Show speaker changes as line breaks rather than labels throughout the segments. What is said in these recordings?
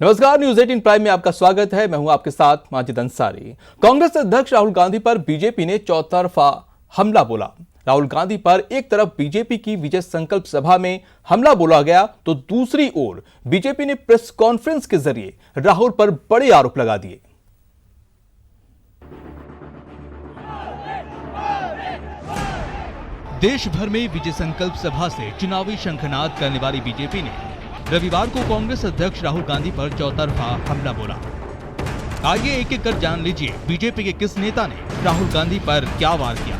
नमस्कार, news 18 prime में आपका स्वागत है। मैं हूं आपके साथ माजिद अंसारी। कांग्रेस अध्यक्ष राहुल गांधी पर बीजेपी ने चौतरफा हमला बोला। राहुल गांधी पर एक तरफ बीजेपी की विजय संकल्प सभा में हमला बोला गया तो दूसरी ओर बीजेपी ने प्रेस कॉन्फ्रेंस के जरिए राहुल पर बड़े आरोप लगा दिए। देश भर में विजय संकल्प सभा से चुनावी शंखनाद करने वाली बीजेपी ने रविवार को कांग्रेस अध्यक्ष राहुल गांधी पर चौतरफा हमला बोला। आइए एक एक कर जान लीजिए बीजेपी के किस नेता ने राहुल गांधी पर क्या वार किया।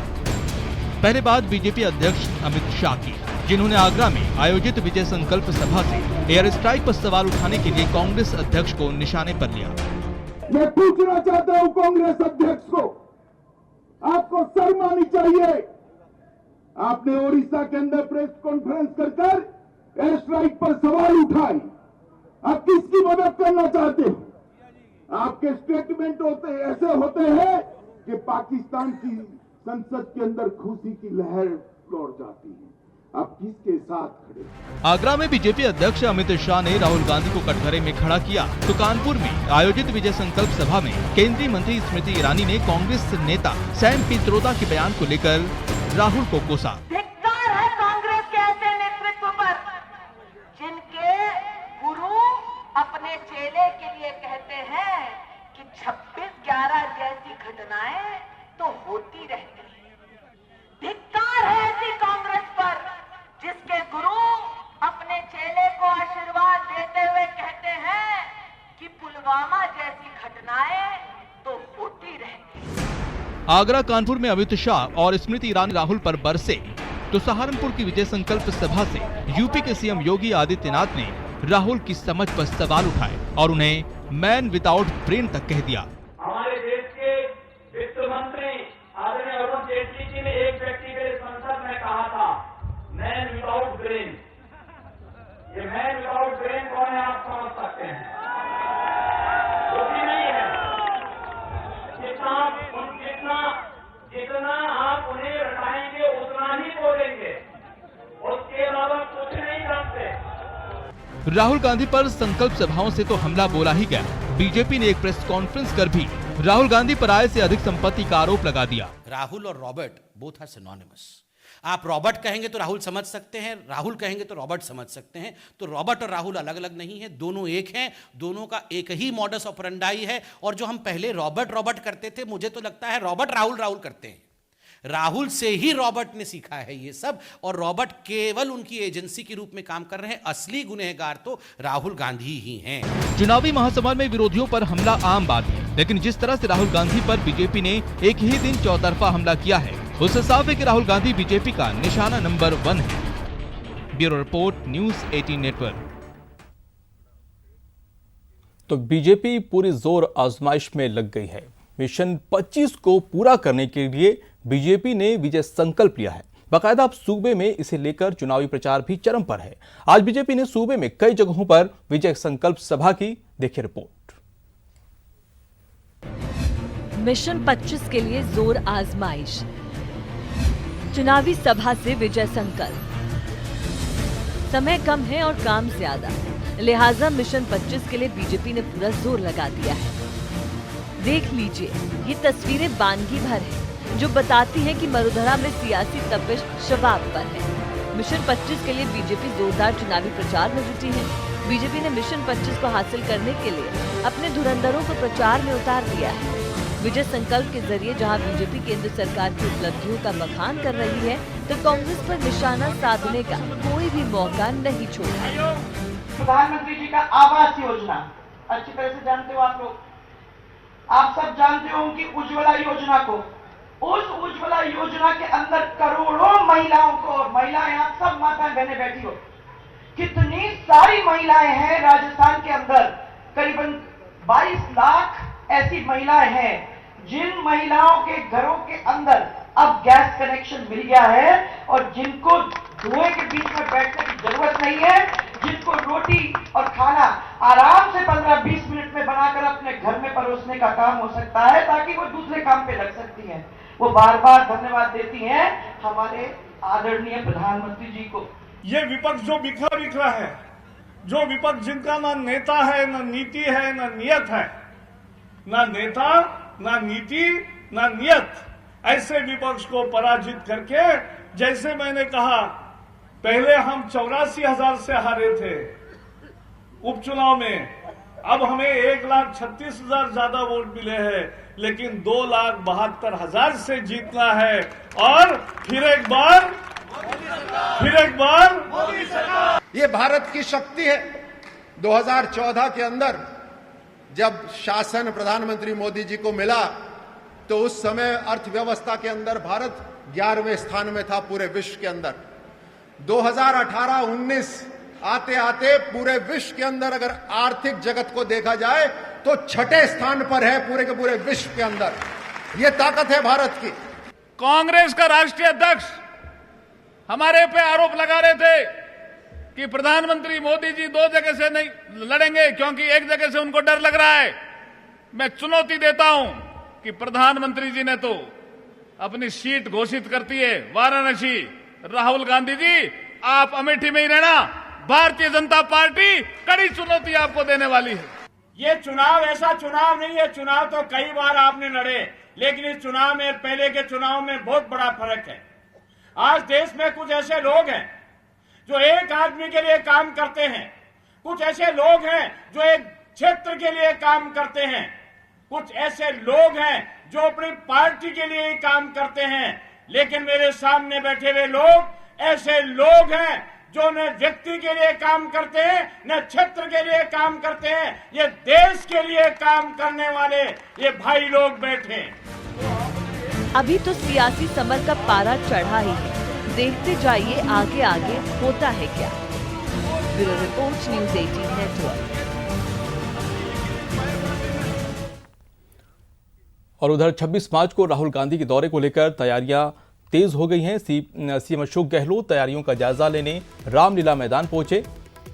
पहले बात बीजेपी अध्यक्ष अमित शाह की, जिन्होंने आगरा में आयोजित विजय संकल्प सभा से एयर स्ट्राइक पर सवाल उठाने के लिए कांग्रेस अध्यक्ष को निशाने पर लिया।
मैं पूछना चाहता हूं कांग्रेस अध्यक्ष को, आपको शर्म आनी चाहिए। आपने ओडिशा के अंदर प्रेस कॉन्फ्रेंस कर एयर स्ट्राइक पर सवाल उठाए। आप किसकी मदद करना चाहते हो? आपके स्टेटमेंट ऐसे होते हैं कि पाकिस्तान की संसद के अंदर खुशी की लहर लौट जाती है। आप किसके साथ खड़े?
आगरा में बीजेपी अध्यक्ष अमित शाह ने राहुल गांधी को कटघरे में खड़ा किया तो कानपुर में आयोजित विजय संकल्प सभा में केंद्रीय मंत्री स्मृति ईरानी ने कांग्रेस नेता सैम पित्रोदा के बयान को लेकर राहुल को कोसा।
अपने चेले के लिए कहते हैं कि 26/11 जैसी घटनाएं तो होती रहती है। धिक्कार है ऐसी कांग्रेस पर जिसके गुरु अपने चेले को आशीर्वाद देते हुए कहते हैं कि पुलवामा जैसी घटनाएं तो होती रहती है।
आगरा कानपुर में अमित शाह और स्मृति ईरानी राहुल पर बरसे तो सहारनपुर की विजय संकल्प सभा से यूपी के सीएम योगी आदित्यनाथ ने राहुल की समझ पर सवाल उठाए और उन्हें मैन विदाउट ब्रेन तक कह दिया।
हमारे देश के वित्त मंत्री आदरणीय अरुण जेटली जी ने एक व्यक्ति के संसद में कहा था, मैन विदाउट ब्रेन। ये मैन विदाउट ब्रेन कौन है आप समझ सकते हैं? वो भी नहीं है। जितना आप उन्हें रटाएंगे उतना ही बोलेंगे, उसके अलावा कुछ नहीं जानते।
राहुल गांधी पर संकल्प सभाओं से तो हमला बोला ही गया, बीजेपी ने एक प्रेस कॉन्फ्रेंस कर भी राहुल गांधी पर आय से अधिक संपत्ति का आरोप लगा दिया।
राहुल और रॉबर्ट बोथ आर सिनोनिमस। आप रॉबर्ट कहेंगे तो राहुल समझ सकते हैं, राहुल कहेंगे तो रॉबर्ट समझ सकते हैं। तो रॉबर्ट और राहुल अलग अलग नहीं है, दोनों एक हैं, दोनों का एक ही मॉडस ऑपरेंडाई है। और जो हम पहले रॉबर्ट करते थे, मुझे तो लगता है रॉबर्ट राहुल करते हैं। राहुल से ही रॉबर्ट ने सीखा है ये सब, और रॉबर्ट केवल उनकी एजेंसी के रूप में काम कर रहे हैं। असली गुनहगार तो राहुल गांधी ही हैं।
चुनावी महासभा में विरोधियों पर हमला आम बात है, लेकिन जिस तरह से राहुल गांधी पर बीजेपी ने एक ही दिन चौतरफा हमला किया है, उससे साफ है कि राहुल गांधी बीजेपी का निशाना नंबर 1 है। Bureau report, news 18 network. तो बीजेपी पूरी जोर आजमाइश में लग गई है। मिशन 25 को पूरा करने के लिए बीजेपी ने विजय संकल्प लिया है। बाकायदा अब सूबे में इसे लेकर चुनावी प्रचार भी चरम पर है। आज बीजेपी ने सूबे में कई जगहों पर विजय संकल्प सभा की, देखिए रिपोर्ट।
मिशन 25 के लिए जोर आजमाइश, चुनावी सभा से विजय संकल्प। समय कम है और काम ज्यादा, लिहाजा मिशन 25 के लिए बीजेपी ने पूरा जोर लगा दिया है। देख लीजिए, ये तस्वीरें बानगी भर है जो बताती हैं कि मरुधरा में सियासी तपिश शबाब पर है। मिशन 25 के लिए बीजेपी जोरदार चुनावी प्रचार में जुटी है। बीजेपी ने मिशन 25 को हासिल करने के लिए अपने धुरंधरों को प्रचार में उतार दिया है। विजय संकल्प के जरिए जहां बीजेपी केंद्र सरकार की उपलब्धियों का बखान कर रही है, तो कांग्रेस पर निशाना साधने का कोई भी मौका नहीं छोड़ा।
प्रधानमंत्री जी का आवास योजना अच्छी तरह से जानते हो आप लोग। आप सब जानते हो कि उज्ज्वला योजना को, उस उज्ज्वला योजना के अंदर करोड़ों महिलाओं को, महिलाएं आप सब माता बहनें बैठी हो, कितनी सारी महिलाएं हैं राजस्थान के अंदर, करीबन 22 लाख ऐसी महिलाएं हैं जिन महिलाओं के घरों के अंदर अब गैस कनेक्शन मिल गया है और जिनको धुएं के बीच में बैठने की जरूरत नहीं है, जिनको रोटी और खाना आराम से 15-20 मिनट में बनाकर अपने घर में परोसने का काम हो सकता है, ताकि वो दूसरे काम पे लग सकती हैं। वो बार बार धन्यवाद देती हैं हमारे आदरणीय प्रधानमंत्री जी को।
ये विपक्ष जो बिखरा है,
जो विपक्ष जिनका ना नेता है, ना नीति है, ना नियत है, ना नेता, ना नीति, ना नियत, ऐसे विपक्ष को पराजित करके, जैसे मैंने कहा पहले हम 84,000 से हारे थे उपचुनाव में, अब हमें 1,36,000 ज्यादा वोट मिले हैं, लेकिन 2,72,000 से जीतना है और फिर एक बार
ये भारत की शक्ति है। 2014 के अंदर जब शासन प्रधानमंत्री मोदी जी को मिला तो उस समय अर्थव्यवस्था के अंदर भारत 11वें स्थान में था पूरे विश्व के अंदर। 2018-19 आते आते पूरे विश्व के अंदर अगर आर्थिक जगत को देखा जाए तो 6ठे स्थान पर है पूरे के पूरे विश्व के अंदर। ये ताकत है भारत की।
कांग्रेस का राष्ट्रीय अध्यक्ष हमारे पे आरोप लगा रहे थे कि प्रधानमंत्री मोदी जी 2 जगह से नहीं लड़ेंगे क्योंकि एक जगह से उनको डर लग रहा है। मैं चुनौती देता हूं कि प्रधानमंत्री जी ने तो अपनी सीट घोषित करती है वाराणसी। राहुल गांधी जी, आप अमेठी में ही रहना। भारतीय जनता पार्टी कड़ी चुनौती आपको देने वाली है।
ये चुनाव ऐसा चुनाव नहीं है, चुनाव तो कई बार आपने लड़े, लेकिन इस चुनाव में पहले के चुनाव में बहुत बड़ा फर्क है। आज देश में कुछ ऐसे लोग हैं जो एक आदमी के लिए काम करते हैं, कुछ ऐसे लोग हैं जो एक क्षेत्र के लिए काम करते हैं, कुछ ऐसे लोग हैं जो अपनी पार्टी के लिए ही काम करते हैं। लेकिन मेरे सामने बैठे हुए लोग ऐसे लोग हैं जो न व्यक्ति के लिए काम करते हैं, न क्षेत्र के लिए काम करते हैं, ये देश के लिए काम करने वाले ये भाई लोग बैठे हैं।
अभी तो सियासी समर का पारा चढ़ा ही है, देखते जाइए आगे आगे होता है क्या। Bureau report, news 18 network.
और उधर 26 मार्च को राहुल गांधी के दौरे को लेकर तैयारियां तेज हो गई हैं। सीएम अशोक गहलोत तैयारियों का जायजा लेने रामलीला मैदान पहुंचे।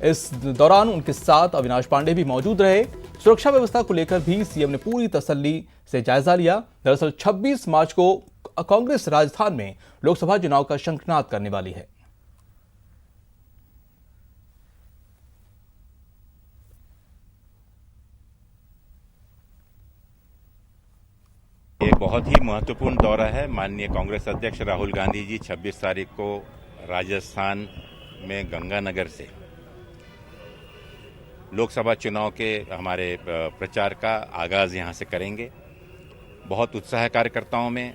इस दौरान उनके साथ अविनाश पांडे भी मौजूद रहे। सुरक्षा व्यवस्था को लेकर भी सीएम ने पूरी तसल्ली से जायजा लिया। दरअसल 26 मार्च को कांग्रेस राजस्थान में लोकसभा चुनाव का शंखनाद करने वाली है।
ये बहुत ही महत्वपूर्ण दौरा है। माननीय कांग्रेस अध्यक्ष राहुल गांधी जी 26 तारीख को राजस्थान में गंगानगर से लोकसभा चुनाव के हमारे प्रचार का आगाज यहां से करेंगे। बहुत उत्साह है कार्यकर्ताओं में।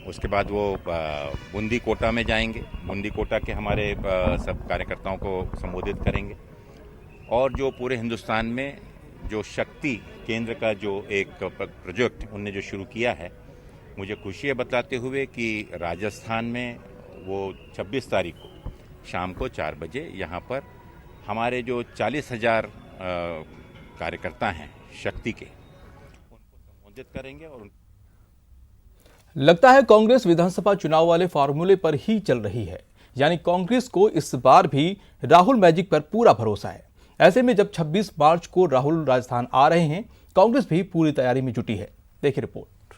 उसके बाद वो बूंदी कोटा में जाएंगे। बूंदी कोटा के हमारे सब कार्यकर्ताओं को संबोधित करेंगे। और जो पूरे हिंदुस्तान में जो शक्ति केंद्र का जो एक प्रोजेक्ट उनने जो शुरू किया है, मुझे खुशी है बताते हुए कि राजस्थान में वो 26 तारीख को शाम को 4 बजे यहाँ पर हमारे जो 40,000 कार्यकर्ता हैं शक्ति के, उनको संबोधित करेंगे। और
लगता है कांग्रेस विधानसभा चुनाव वाले फार्मूले पर ही चल रही है, यानी कांग्रेस को इस बार भी राहुल मैजिक पर पूरा भरोसा है। ऐसे में जब 26 मार्च को राहुल राजस्थान आ रहे हैं, कांग्रेस भी पूरी तैयारी में जुटी है। देखिए रिपोर्ट।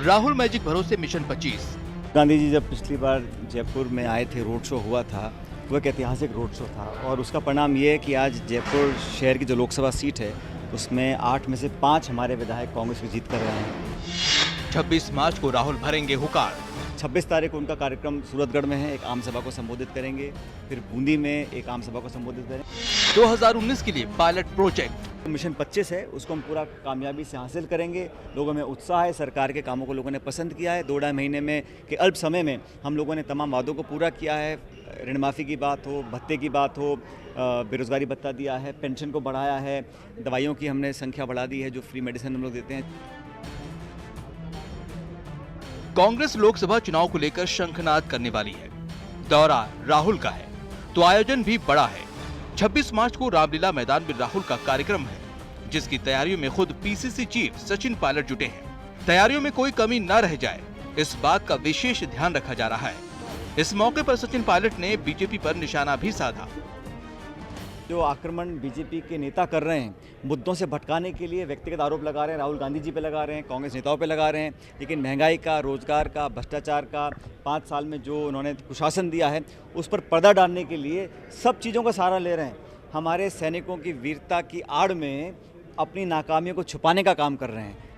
राहुल मैजिक भरोसे मिशन 25।
गांधी जी जब पिछली बार जयपुर में आए थे, रोड शो हुआ था, वो एक ऐतिहासिक रोड शो था और उसका परिणाम ये है कि आज जयपुर शहर की जो लोकसभा सीट है उसमें 8 में से 5 हमारे विधायक कांग्रेस की जीत कर रहे हैं।
26 मार्च को राहुल भरेंगे हुंकार।
26 तारीख को उनका कार्यक्रम सूरतगढ़ में है, एक आम सभा को संबोधित करेंगे, फिर बूंदी में एक आम सभा को संबोधित करेंगे।
2019 के लिए पायलट प्रोजेक्ट
मिशन 25 है, उसको हम पूरा कामयाबी से हासिल करेंगे। लोगों में उत्साह है, सरकार के कामों को लोगों ने पसंद किया है। 2-2.5 महीने में के अल्प समय में हम लोगों ने तमाम वादों को पूरा किया है। ऋण माफ़ी की बात हो, भत्ते की बात हो, बेरोजगारी भत्ता दिया है, पेंशन को बढ़ाया है, दवाइयों की हमने संख्या बढ़ा दी है, जो फ्री मेडिसिन हम लोग देते हैं।
कांग्रेस लोकसभा चुनाव को लेकर शंखनाद करने वाली है। दौरा राहुल का है तो आयोजन भी बड़ा है। 26 मार्च को रामलीला मैदान में राहुल का कार्यक्रम है, जिसकी तैयारियों में खुद पीसीसी चीफ सचिन पायलट जुटे हैं। तैयारियों में कोई कमी न रह जाए, इस बात का विशेष ध्यान रखा जा रहा है। इस मौके पर सचिन पायलट ने बीजेपी पर निशाना भी साधा।
जो आक्रमण बीजेपी के नेता कर रहे हैं, मुद्दों से भटकाने के लिए व्यक्तिगत आरोप लगा रहे हैं, राहुल गांधी जी पे लगा रहे हैं, कांग्रेस नेताओं पे लगा रहे हैं, लेकिन महंगाई का, रोजगार का, भ्रष्टाचार का 5 साल में जो उन्होंने कुशासन दिया है उस पर पर्दा डालने के लिए सब चीज़ों का सहारा ले रहे हैं। हमारे सैनिकों की वीरता की आड़ में अपनी नाकामियों को छुपाने का काम कर रहे हैं।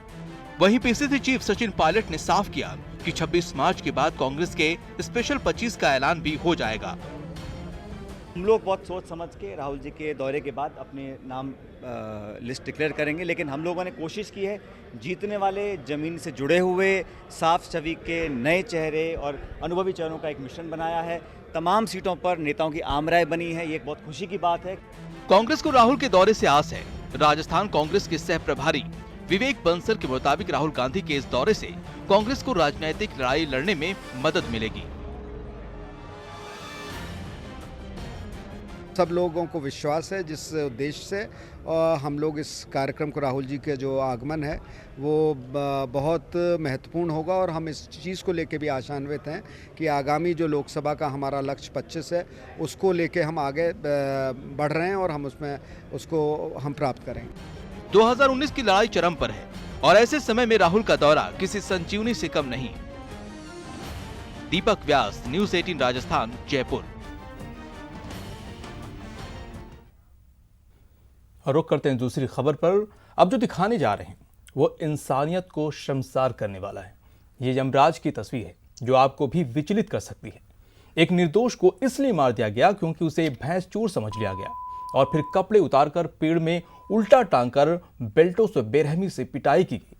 वहीं पीसीसी चीफ सचिन पायलट ने साफ किया कि 26 मार्च के बाद कांग्रेस के स्पेशल 25 का ऐलान भी हो जाएगा।
हम लोग बहुत सोच समझ के राहुल जी के दौरे के बाद अपने नाम लिस्ट डिक्लेयर करेंगे, लेकिन हम लोगों ने कोशिश की है जीतने वाले जमीन से जुड़े हुए साफ छवि के नए चेहरे और अनुभवी चेहरों का एक मिश्रण बनाया है। तमाम सीटों पर नेताओं की आमराय बनी है, ये एक बहुत खुशी की बात है।
कांग्रेस को राहुल के दौरे से आस है। राजस्थान कांग्रेस के सह प्रभारी विवेक बंसल के मुताबिक राहुल गांधी के इस दौरे से कांग्रेस को राजनीतिक लड़ाई लड़ने में मदद मिलेगी।
सब लोगों को विश्वास है जिस उद्देश्य से हम लोग इस कार्यक्रम को, राहुल जी के जो आगमन है वो बहुत महत्वपूर्ण होगा और हम इस चीज़ को लेके भी आशान्वित हैं कि आगामी जो लोकसभा का हमारा लक्ष्य 25 है उसको लेके हम आगे बढ़ रहे हैं और हम उसको हम प्राप्त करेंगे।
2019 की लड़ाई चरम पर है और ऐसे समय में राहुल का दौरा किसी संजीवनी से कम नहीं। दीपक व्यास, न्यूज़ 18 राजस्थान, जयपुर। रुक करते हैं दूसरी खबर पर। अब जो दिखाने जा रहे हैं वो इंसानियत को शर्मसार करने वाला है। ये यमराज की तस्वीर है जो आपको भी विचलित कर सकती है। एक निर्दोष को इसलिए मार दिया गया क्योंकि उसे भैंस चोर समझ लिया गया और फिर कपड़े उतारकर पेड़ में उल्टा टांगकर बेल्टों से बेरहमी से पिटाई की गई।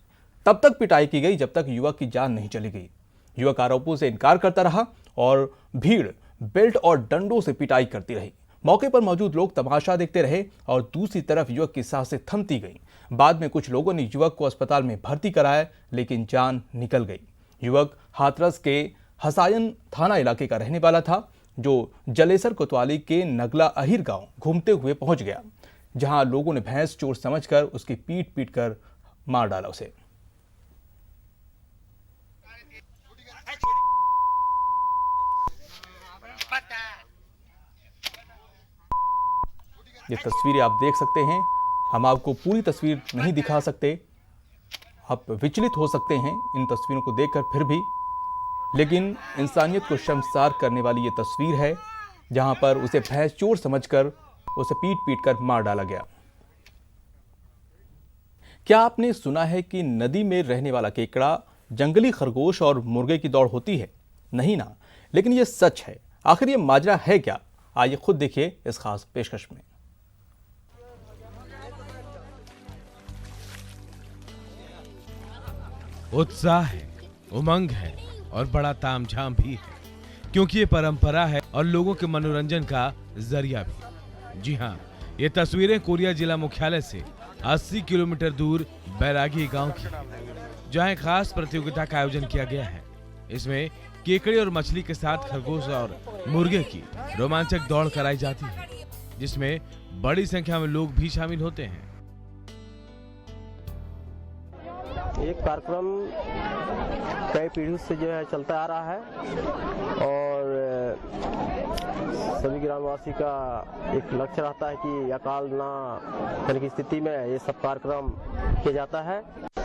तब तक पिटाई की गई जब तक युवक की जान नहीं चली गई। युवक आरोपों से इनकार करता रहा और भीड़ बेल्ट और डंडों से पिटाई करती रही। मौके पर मौजूद लोग तमाशा देखते रहे और दूसरी तरफ युवक की सांसें थमती गईं। बाद में कुछ लोगों ने युवक को अस्पताल में भर्ती कराया, लेकिन जान निकल गई। युवक हाथरस के हसायन थाना इलाके का रहने वाला था, जो जलेसर कोतवाली के नगला अहिर गांव घूमते हुए पहुंच गया, जहां लोगों ने भैंस चोर समझकर उसकी पीट कर मार डाला उसे। ये तस्वीरें आप देख सकते हैं। हम आपको पूरी तस्वीर नहीं दिखा सकते, आप विचलित हो सकते हैं इन तस्वीरों को देखकर फिर भी, लेकिन इंसानियत को शर्मसार करने वाली ये तस्वीर है जहां पर उसे भैंस चोर समझकर उसे पीट कर मार डाला गया। क्या आपने सुना है कि नदी में रहने वाला केकड़ा जंगली खरगोश और मुर्गे की दौड़ होती है? नहीं ना, लेकिन ये सच है। आखिर ये माजरा है क्या? आइए खुद देखिए इस खास पेशकश में।
उत्साह है, उमंग है और बड़ा तामझाम भी है, क्योंकि ये परंपरा है और लोगों के मनोरंजन का जरिया भी। जी हाँ, ये तस्वीरें कोरिया जिला मुख्यालय से 80 किलोमीटर दूर बैरागी गांव की, जहां एक खास प्रतियोगिता का आयोजन किया गया है। इसमें केकड़े और मछली के साथ खरगोश और मुर्गे की रोमांचक दौड़ कराई जाती है, जिसमें बड़ी संख्या में लोग भी शामिल होते हैं।
एक कार्यक्रम कई पीढ़ियों से जो है चलता आ रहा है और सभी ग्रामवासी का एक लक्ष्य रहता है कि अकाल ना होने की स्थिति में ये सब कार्यक्रम किया जाता है।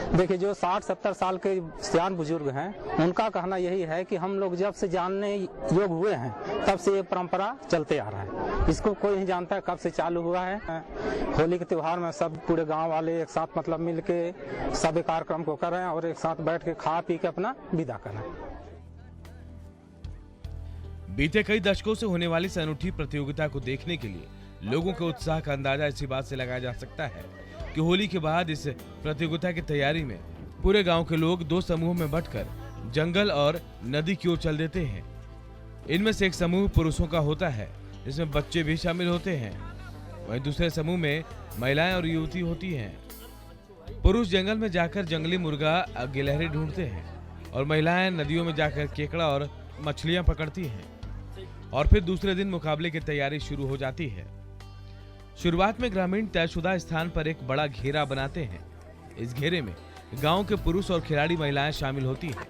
देखिए, जो 60-70 साल के सियान बुजुर्ग हैं, उनका कहना यही है कि हम लोग जब से जानने योग हुए हैं तब से ये परंपरा चलते आ रहा है। इसको कोई नहीं जानता है कब से चालू हुआ है। होली के त्योहार में सब पूरे गांव वाले एक साथ मतलब मिल के सब कार्यक्रम को कर रहे हैं और एक साथ बैठ के खा पी के अपना विदा कर रहे हैं।
बीते कई दशकों से होने वाली इस अनूठी प्रतियोगिता को देखने के लिए लोगों के उत्साह का अंदाजा इसी बात से लगाया जा सकता है कि होली के बाद इस प्रतियोगिता की तैयारी में पूरे गांव के लोग 2 समूह में बंटकर जंगल और नदी की ओर चल देते हैं। इनमें से एक समूह पुरुषों का होता है, जिसमें बच्चे भी शामिल होते हैं। वहीं दूसरे समूह में महिलाएं और युवती होती हैं। पुरुष जंगल में जाकर जंगली मुर्गा गिलहरी ढूंढते हैं और महिलाएं नदियों में जाकर केकड़ा और मछलियां पकड़ती हैं। और फिर दूसरे दिन मुकाबले की तैयारी शुरू हो जाती है। शुरुआत में ग्रामीण तयशुदा स्थान पर एक बड़ा घेरा बनाते हैं। इस घेरे में गांव के पुरुष और खिलाड़ी महिलाएं शामिल होती हैं।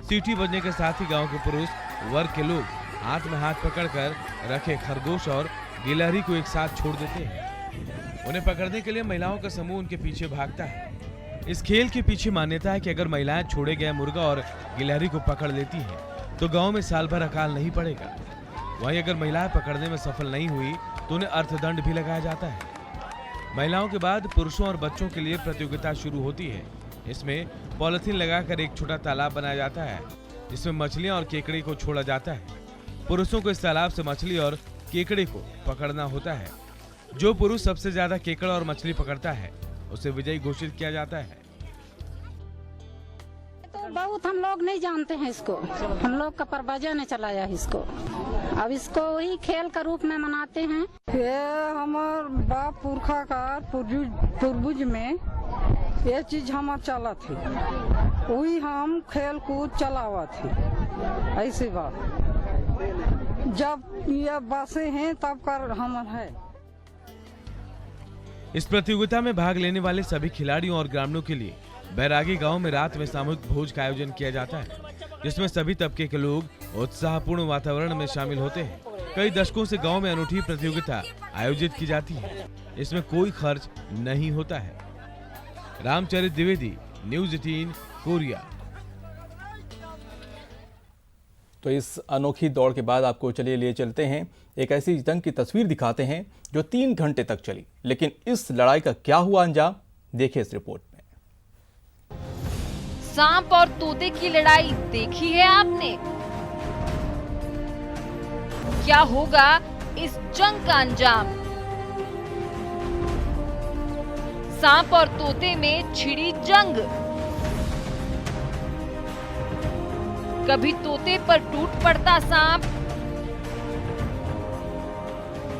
सीटी बजने के साथ ही गांव के पुरुष वर्ग के लोग हाथ में हाथ पकड़कर रखे खरगोश और गिलहरी को एक साथ छोड़ देते हैं। उन्हें पकड़ने के लिए महिलाओं का समूह उनके पीछे भागता है। इस खेल के पीछे मान्यता है कि अगर महिलाएं छोड़े गए मुर्गा और गिलहरी को पकड़ लेती हैं तो गांव में साल भर अकाल नहीं पड़ेगा। वहीं अगर महिलाएं पकड़ने में सफल नहीं हुई तो उन्हें अर्थदंड भी लगाया जाता है। महिलाओं के बाद पुरुषों और बच्चों के लिए प्रतियोगिता शुरू होती है। इसमें पॉलिथीन लगाकर एक छोटा तालाब बनाया जाता है जिसमें मछलियां और केकड़े को छोड़ा जाता है। पुरुषों को इस तालाब से मछली और केकड़े को पकड़ना होता है। जो पुरुष सबसे ज्यादा केकड़ा और मछली पकड़ता है उसे विजयी घोषित किया जाता है।
तो बहुत हम लोग नहीं जानते हैं इसको, हम लोग का परवजा ने चलाया इसको, अब इसको वही खेल का रूप में मनाते हैं।
ये हमार बाप पुरखा का पूर्वज में ये चीज हमार चला थी, वही हम खेल कूद चलावा थी। ऐसी बात जब ये बासे हैं तब कर हमार है।
इस प्रतियोगिता में भाग लेने वाले सभी खिलाड़ियों और ग्रामीणों के लिए बैरागी गांव में रात में सामूहिक भोज का आयोजन किया जाता है जिसमें सभी तबके के लोग उत्साहपूर्ण वातावरण में शामिल होते हैं। कई दशकों से गांव में अनूठी प्रतियोगिता आयोजित की जाती है। इसमें कोई खर्च नहीं होता है। Ramcharit Dwivedi, news 18, Korea.
तो इस अनोखी दौड़ के बाद आपको चलिए लिए चलते हैं एक ऐसी जंग की तस्वीर दिखाते हैं जो 3 घंटे तक चली। लेकिन इस लड़ाई का क्या हुआ अंजाम, देखिए इस रिपोर्ट में।
सांप और तोते की लड़ाई देखी है आपने? क्या होगा इस जंग का अंजाम? सांप और तोते में छिड़ी जंग। कभी तोते पर टूट पड़ता सांप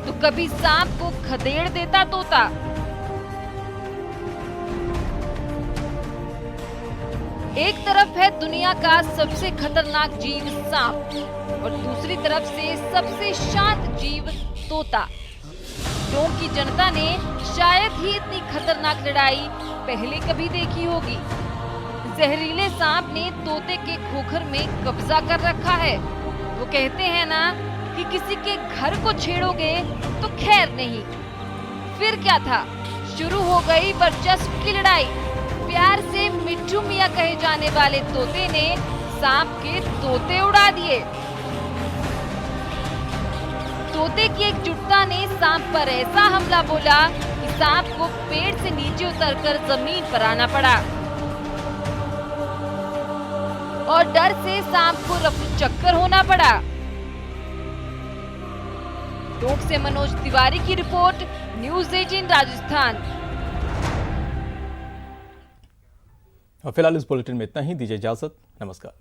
तो कभी सांप को खदेड़ देता तोता। एक तरफ है दुनिया का सबसे खतरनाक जीव सांप और दूसरी तरफ से सबसे शांत जीव तोता। गांव की जनता ने शायद ही इतनी खतरनाक लड़ाई पहले कभी देखी होगी। जहरीले सांप ने तोते के खोखर में कब्जा कर रखा है। वो कहते हैं ना कि किसी के घर को छेड़ोगे तो खैर नहीं। फिर क्या था, शुरू हो गई वर्चस्व की लड़ाई। प्यार से मिट्ठू मियां कहे जाने वाले तोते ने सांप के तोते उड़ा दिए। तोते की एकजुटता ने सांप पर ऐसा हमला बोला कि सांप को पेड़ से नीचे उतरकर जमीन पर आना पड़ा और डर से सांप को रफू चक्कर होना पड़ा। टोंक से मनोज तिवारी की रिपोर्ट, न्यूज़ 18 राजस्थान।
और फिलहाल इस बुलेटिन में इतना ही। दीजिए इजाजत, नमस्कार।